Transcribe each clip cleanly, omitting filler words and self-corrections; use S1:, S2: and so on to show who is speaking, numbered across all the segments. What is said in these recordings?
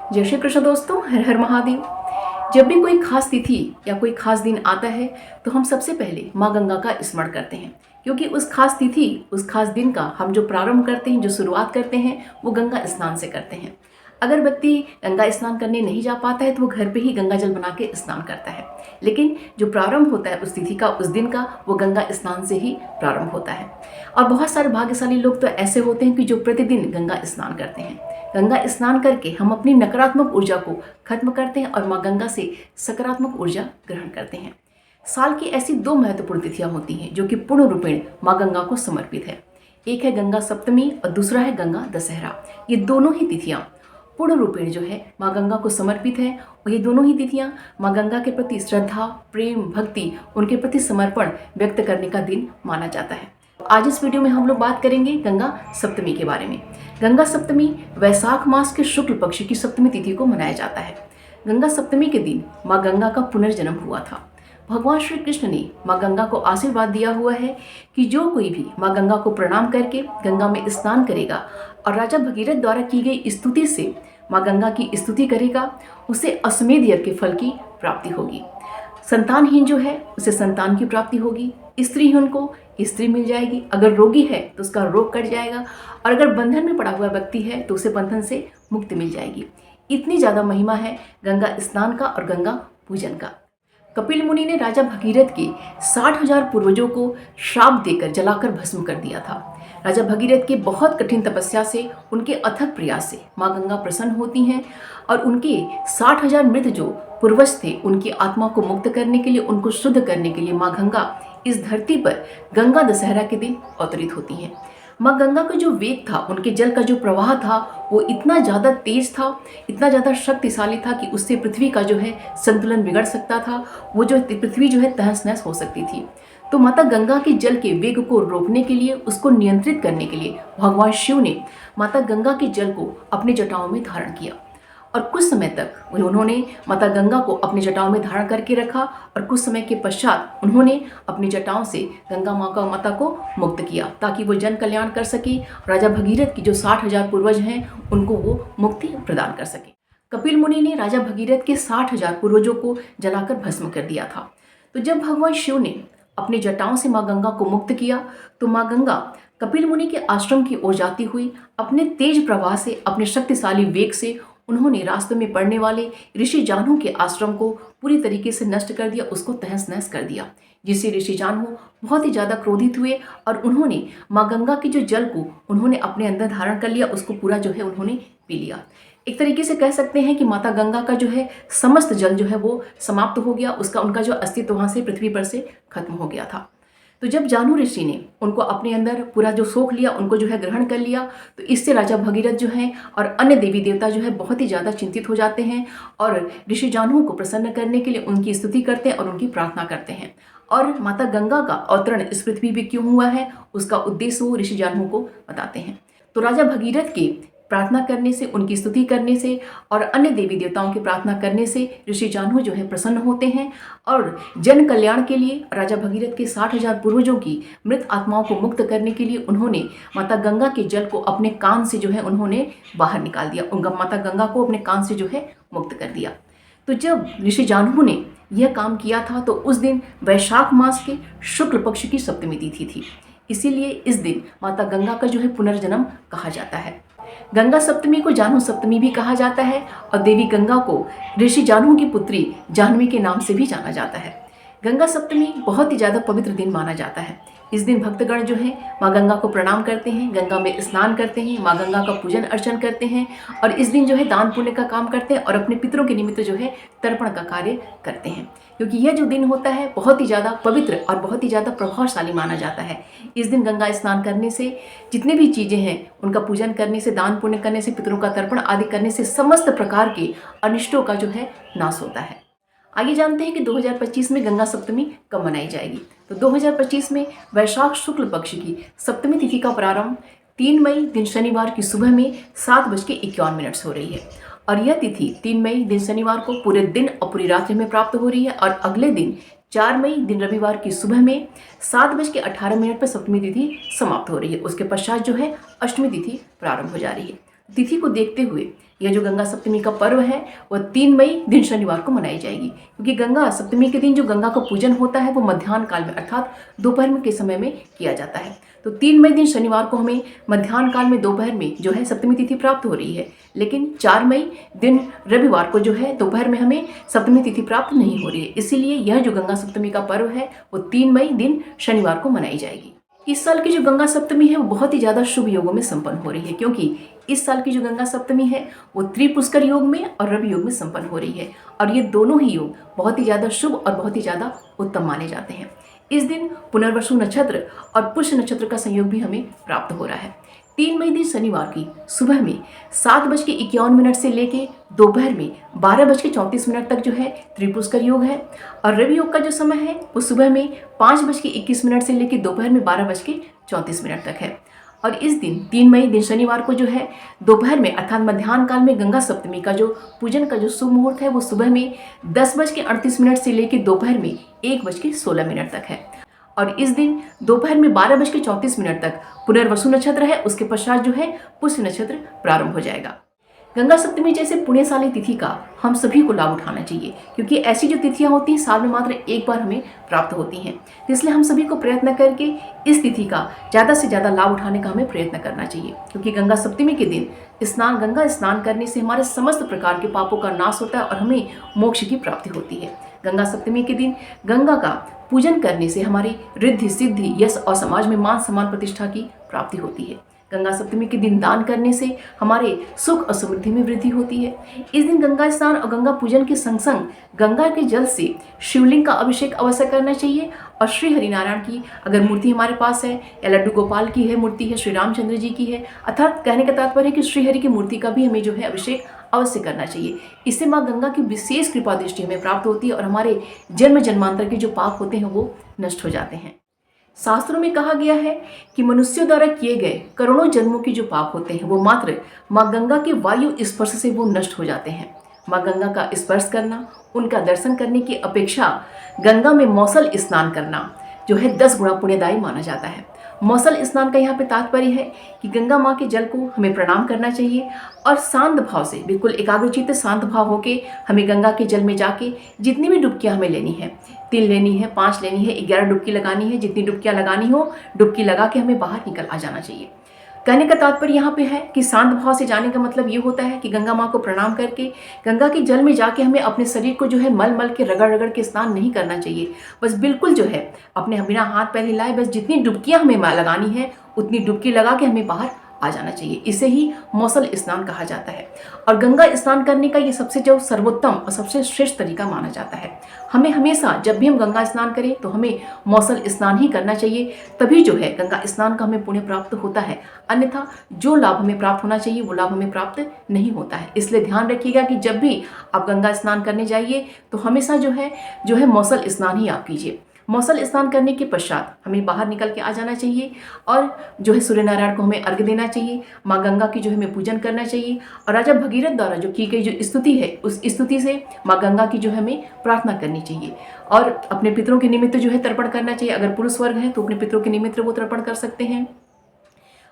S1: जय श्री कृष्ण दोस्तों, हर हर महादेव। जब भी कोई खास तिथि या कोई खास दिन आता है तो हम सबसे पहले माँ गंगा का स्मरण करते हैं, क्योंकि उस खास तिथि उस खास दिन का हम जो प्रारंभ करते हैं, जो शुरुआत करते हैं, वो गंगा स्नान से करते हैं। अगर व्यक्ति गंगा स्नान करने नहीं जा पाता है तो वो घर पे ही गंगा जल बना के स्नान करता है, लेकिन जो प्रारंभ होता है उस तिथि का, उस दिन का, वो गंगा स्नान से ही प्रारंभ होता है। और बहुत सारे भाग्यशाली लोग तो ऐसे होते हैं कि जो प्रतिदिन गंगा स्नान करते हैं। गंगा स्नान करके हम अपनी नकारात्मक ऊर्जा को खत्म करते हैं और माँ गंगा से सकारात्मक ऊर्जा ग्रहण करते हैं। साल की ऐसी दो महत्वपूर्ण तिथियां होती हैं जो कि पूर्ण रूपेण माँ गंगा को समर्पित है। एक है गंगा सप्तमी और दूसरा है गंगा दशहरा। ये दोनों ही तिथियां पूर्ण रूपेण जो है माँ गंगा को समर्पित है और ये दोनों ही तिथियां माँ गंगा के प्रति श्रद्धा, प्रेम, भक्ति, उनके प्रति समर्पण व्यक्त करने का दिन माना जाता है। आज इस वीडियो में हम लोग बात करेंगे गंगा सप्तमी के बारे में। गंगा सप्तमी वैशाख मास के शुक्ल पक्ष की सप्तमी तिथि को मनाया जाता है। गंगा सप्तमी के दिन माँ गंगा का पुनर्जन्म हुआ था। भगवान श्री कृष्ण ने माँ गंगा को आशीर्वाद दिया हुआ है कि जो कोई भी माँ गंगा को प्रणाम करके गंगा में स्नान करेगा और राजा भगीरथ द्वारा की गई स्तुति से माँ गंगा की स्तुति करेगा, उसे अश्वमेध यज्ञ के फल की प्राप्ति होगी। संतानहीन जो है उसे संतान की प्राप्ति होगी, स्त्रीहीन को स्त्री मिल जाएगी, अगर रोगी है तो उसका रोग कट जाएगा, और अगर बंधन में पड़ा हुआ व्यक्ति है तो उसे बंधन से मुक्ति मिल जाएगी। इतनी ज़्यादा महिमा है गंगा स्नान का और गंगा पूजन का। कपिल मुनि ने राजा भगीरथ के 60,000 पूर्वजों को श्राप देकर जलाकर भस्म कर दिया था। राजा भगीरथ के बहुत कठिन तपस्या से, उनके अथक प्रयास से माँ गंगा प्रसन्न होती हैं और उनके 60,000 मृत जो पूर्वज थे, उनकी आत्मा को मुक्त करने के लिए, उनको शुद्ध करने के लिए माँ गंगा इस धरती पर गंगा दशहरा के दिन अवतरित होती हैं। माँ गंगा का जो वेग था, उनके जल का जो प्रवाह था, वो इतना ज़्यादा तेज था, इतना ज़्यादा शक्तिशाली था कि उससे पृथ्वी का जो है संतुलन बिगड़ सकता था। वो जो पृथ्वी जो है तहस नहस हो सकती थी। तो माता गंगा के जल के वेग को रोकने के लिए, उसको नियंत्रित करने के लिए भगवान शिव ने माता गंगा के जल को अपने जटाओं में धारण किया और कुछ समय तक उन्होंने माता गंगा को अपने जटाओं में धारण करके रखा और कुछ समय के पश्चात उन्होंने अपनी जटाओं से गंगा माता को मुक्त किया ताकि वो जन कल्याण कर सके। राजा भगीरथ की जो 60,000 पूर्वज हैं उनको वो मुक्ति प्रदान कर सके। कपिल मुनि ने राजा भगीरथ के 60,000 पूर्वजों को जलाकर भस्म कर दिया था। तो जब भगवान शिव ने अपनी जटाओं से माँ गंगा को मुक्त किया तो माँ गंगा कपिल मुनि के आश्रम की ओर जाती हुई अपने तेज प्रवाह से, अपने शक्तिशाली वेग से उन्होंने रास्ते में पड़ने वाले ऋषि जानू के आश्रम को पूरी तरीके से नष्ट कर दिया, उसको तहस नहस कर दिया, जिससे ऋषि जानू बहुत ही ज़्यादा क्रोधित हुए और उन्होंने माँ गंगा के जो जल को उन्होंने अपने अंदर धारण कर लिया, उसको पूरा जो है उन्होंने पी लिया। एक तरीके से कह सकते हैं कि माता गंगा का जो है समस्त जल जो है वो समाप्त हो गया, उसका उनका जो अस्तित्व वहाँ से पृथ्वी पर से खत्म हो गया था। तो जब जानू ऋषि ने उनको अपने अंदर पूरा जो सोख लिया, उनको जो है ग्रहण कर लिया, तो इससे राजा भगीरथ जो हैं और अन्य देवी देवता जो है बहुत ही ज़्यादा चिंतित हो जाते हैं और ऋषि जानू को प्रसन्न करने के लिए उनकी स्तुति करते हैं और उनकी प्रार्थना करते हैं। और माता गंगा का अवतरण इस पृथ्वी पर क्यों हुआ है, उसका उद्देश्य वो ऋषि जानू को बताते हैं। तो राजा भगीरथ के प्रार्थना करने से, उनकी स्तुति करने से और अन्य देवी देवताओं की प्रार्थना करने से ऋषि जानू जो है प्रसन्न होते हैं और जन कल्याण के लिए राजा भगीरथ के 60,000 पूर्वजों की मृत आत्माओं को मुक्त करने के लिए उन्होंने माता गंगा के जल को अपने कान से जो है उन्होंने बाहर निकाल दिया, उनका माता गंगा को अपने कान से जो है मुक्त कर दिया। तो जब ऋषि जानू ने यह काम किया था तो उस दिन वैशाख मास के शुक्ल पक्ष की सप्तमी तिथि थी, इसीलिए इस दिन माता गंगा का जो है पुनर्जन्म कहा जाता है। गंगा सप्तमी को जानू सप्तमी भी कहा जाता है और देवी गंगा को ऋषि जानू की पुत्री जाह्नवी के नाम से भी जाना जाता है। गंगा सप्तमी बहुत ही ज़्यादा पवित्र दिन माना जाता है। इस दिन भक्तगण जो है माँ गंगा को प्रणाम करते हैं, गंगा में स्नान करते हैं, माँ गंगा का पूजन अर्चन करते हैं और इस दिन जो है दान पुण्य का काम करते हैं और अपने पितरों के निमित्त जो है तर्पण का कार्य करते हैं, क्योंकि यह जो दिन होता है बहुत ही ज़्यादा पवित्र और बहुत ही ज़्यादा प्रभावशाली माना जाता है। इस दिन गंगा स्नान करने से जितनी भी चीज़ें हैं उनका पूजन करने से, दान पुण्य करने से, पितरों का तर्पण आदि करने से समस्त प्रकार के अनिष्टों का जो है नाश होता है। आइए जानते हैं कि 2025 में गंगा सप्तमी कब मनाई जाएगी। तो 2025 में वैशाख शुक्ल पक्ष की सप्तमी तिथि का प्रारंभ 3 मई दिन शनिवार की सुबह में 7:51 से हो रही है और यह तिथि 3 मई दिन शनिवार को पूरे दिन और पूरी रात्रि में प्राप्त हो रही है और अगले दिन 4 मई दिन रविवार की सुबह में 7:18 पर सप्तमी तिथि समाप्त हो रही है। उसके पश्चात जो है अष्टमी तिथि प्रारंभ हो जा रही है। तिथि को देखते हुए यह जो गंगा सप्तमी का पर्व है वह 3 मई दिन शनिवार को मनाई जाएगी, क्योंकि गंगा सप्तमी के दिन जो गंगा का पूजन होता है वो मध्याह्न काल में अर्थात दोपहर में के समय में किया जाता है। तो 3 मई दिन शनिवार को हमें मध्याह्न काल में दोपहर में जो है सप्तमी तिथि प्राप्त हो रही है, लेकिन 4 मई दिन रविवार को जो है दोपहर में हमें सप्तमी तिथि प्राप्त नहीं हो रही है। इसीलिए यह जो गंगा सप्तमी का पर्व है वो 3 मई दिन शनिवार को मनाई जाएगी। इस साल की जो गंगा सप्तमी है वो बहुत ही ज़्यादा शुभ योगों में संपन्न हो रही है, क्योंकि इस साल की जो गंगा सप्तमी है वो त्रिपुष्कर योग में और रवि योग में संपन्न हो रही है, और ये दोनों ही योग बहुत ही ज़्यादा शुभ और बहुत ही ज़्यादा उत्तम माने जाते हैं। इस दिन पुनर्वसु नक्षत्र और पुष्य नक्षत्र का संयोग भी हमें प्राप्त हो रहा है। 3 मई दिन शनिवार की सुबह में 7:51 से लेके दोपहर में 12:34 तक जो है त्रिपुष्कर योग है, और रवि योग का जो समय है वो सुबह में 5:21 से लेके दोपहर में 12:34 तक है। और इस दिन 3 मई दिन शनिवार को जो है दोपहर में अर्थात मध्याह्न काल में गंगा सप्तमी का जो पूजन का जो शुभ मुहूर्त है वो सुबह में 10:38 से लेकर दोपहर में 1:16 तक है। और इस दिन दोपहर में 12:34 तक पुनर्वसु नक्षत्र है, उसके पश्चात जो है पुष्य नक्षत्र प्रारंभ हो जाएगा। गंगा सप्तमी जैसे पुण्यशाली तिथि का हम सभी को लाभ उठाना चाहिए, क्योंकि ऐसी जो तिथियां होती हैं साल में मात्र एक बार हमें प्राप्त होती हैं। तो इसलिए हम सभी को प्रयत्न करके इस तिथि का ज़्यादा से ज़्यादा लाभ उठाने का हमें प्रयत्न करना चाहिए, क्योंकि गंगा सप्तमी के दिन गंगा स्नान करने से हमारे समस्त प्रकार के पापों का नाश होता है और हमें मोक्ष की प्राप्ति होती है। गंगा सप्तमी के दिन गंगा का पूजन करने से हमारी रिद्धि सिद्धि यश और समाज में मान सम्मान प्रतिष्ठा की प्राप्ति होती है। गंगा सप्तमी के दिन दान करने से हमारे सुख और समृद्धि में वृद्धि होती है। इस दिन गंगा स्नान और गंगा पूजन के संग संग गंगा के जल से शिवलिंग का अभिषेक अवश्य करना चाहिए। और श्री हरिनारायण की अगर मूर्ति हमारे पास है या लड्डू गोपाल की है मूर्ति है, श्री रामचंद्र जी की है, अर्थात कहने का तात्पर्य है कि श्री हरि की मूर्ति का भी हमें जो है अभिषेक अवश्य करना चाहिए। इससे माँ गंगा की विशेष कृपा दृष्टि हमें प्राप्त होती है और हमारे जन्म जन्मांतर के जो पाप होते हैं वो नष्ट हो जाते हैं। शास्त्रों में कहा गया है कि मनुष्यों द्वारा किए गए करोड़ों जन्मों के जो पाप होते हैं वो मात्र माँ गंगा के वायु स्पर्श से वो नष्ट हो जाते हैं। माँ गंगा का स्पर्श करना, उनका दर्शन करने की अपेक्षा गंगा में मौसल स्नान करना जो है 10 गुना पुण्यदायी माना जाता है। मौसल स्नान का यहाँ पे तात्पर्य है कि गंगा माँ के जल को हमें प्रणाम करना चाहिए और शांत भाव से, बिल्कुल एकाग्रचित्त शांत भाव होके हमें गंगा के जल में जाके जितनी भी डुबकियाँ हमें लेनी है, 3 लेनी है, 5 लेनी है, 11 डुबकी लगानी है, जितनी डुबकियाँ लगानी हो डुबकी लगा के हमें बाहर निकल आ जाना चाहिए। कहने का तात्पर्य यहाँ पे है कि शांत भाव से जाने का मतलब ये होता है कि गंगा माँ को प्रणाम करके गंगा के जल में जाके हमें अपने शरीर को जो है मल मल के रगड़ रगड़ के स्नान नहीं करना चाहिए। बस बिल्कुल जो है अपने बिना हाथ पैर हिलाए बस जितनी डुबकियाँ हमें लगानी है उतनी डुबकी लगा के हमें बाहर आ जाना चाहिए। इसे ही मौसल स्नान कहा जाता है। और गंगा स्नान करने का ये सबसे जो सर्वोत्तम और सबसे श्रेष्ठ तरीका माना जाता है। हमें हमेशा जब भी हम गंगा स्नान करें तो हमें मौसल स्नान ही करना चाहिए, तभी जो है गंगा स्नान का हमें पुण्य प्राप्त होता है। अन्यथा जो लाभ हमें प्राप्त होना चाहिए वो लाभ हमें प्राप्त नहीं होता है। इसलिए ध्यान रखिएगा कि जब भी आप गंगा स्नान करने जाइए तो हमेशा जो है मौसल स्नान ही आप कीजिए। मौसल स्नान करने के पश्चात हमें बाहर निकल के आ जाना चाहिए और जो है सूर्य नारायण को हमें अर्घ्य देना चाहिए। माँ गंगा की जो है हमें पूजन करना चाहिए और राजा भगीरथ द्वारा जो की गई जो स्तुति है उस स्तुति से माँ गंगा की जो है हमें प्रार्थना करनी चाहिए और अपने पितरों के निमित्त जो है तर्पण करना चाहिए। अगर पुरुष वर्ग है तो अपने पितरों के निमित्त वो तर्पण कर सकते हैं।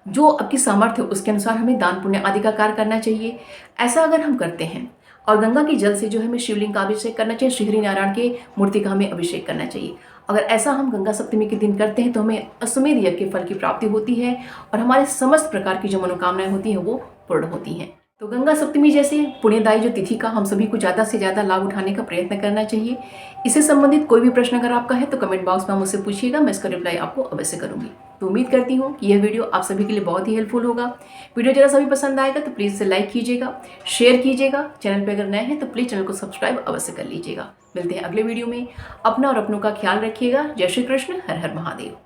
S1: जो आपकी सामर्थ्य उसके अनुसार हमें दान पुण्य आदि का कार्य करना चाहिए। ऐसा अगर हम करते हैं और गंगा के जल से जो हमें शिवलिंग का अभिषेक करना चाहिए, श्री हरिनारायण के मूर्ति का हमें अभिषेक करना चाहिए। अगर ऐसा हम गंगा सप्तमी के दिन करते हैं तो हमें अश्वमेध यज्ञ के फल की प्राप्ति होती है और हमारे समस्त प्रकार की जो मनोकामनाएं होती हैं वो पूर्ण होती हैं। तो गंगा सप्तमी जैसे पुण्यदायी जो तिथि का हम सभी को ज़्यादा से ज़्यादा लाभ उठाने का प्रयत्न करना चाहिए। इससे संबंधित कोई भी प्रश्न अगर आपका है तो कमेंट बॉक्स में मुझसे पूछिएगा, मैं इसका रिप्लाई आपको अवश्य करूंगी। तो उम्मीद करती हूँ कि यह वीडियो आप सभी के लिए बहुत ही हेल्पफुल होगा। वीडियो जरा सा भी पसंद आएगा तो प्लीज़ इसे लाइक कीजिएगा, शेयर कीजिएगा। चैनल पर अगर नए हैं तो प्लीज़ चैनल को सब्सक्राइब अवश्य कर लीजिएगा। मिलते हैं अगले वीडियो में। अपना और अपनों का ख्याल रखिएगा। जय श्री कृष्ण, हर हर महादेव।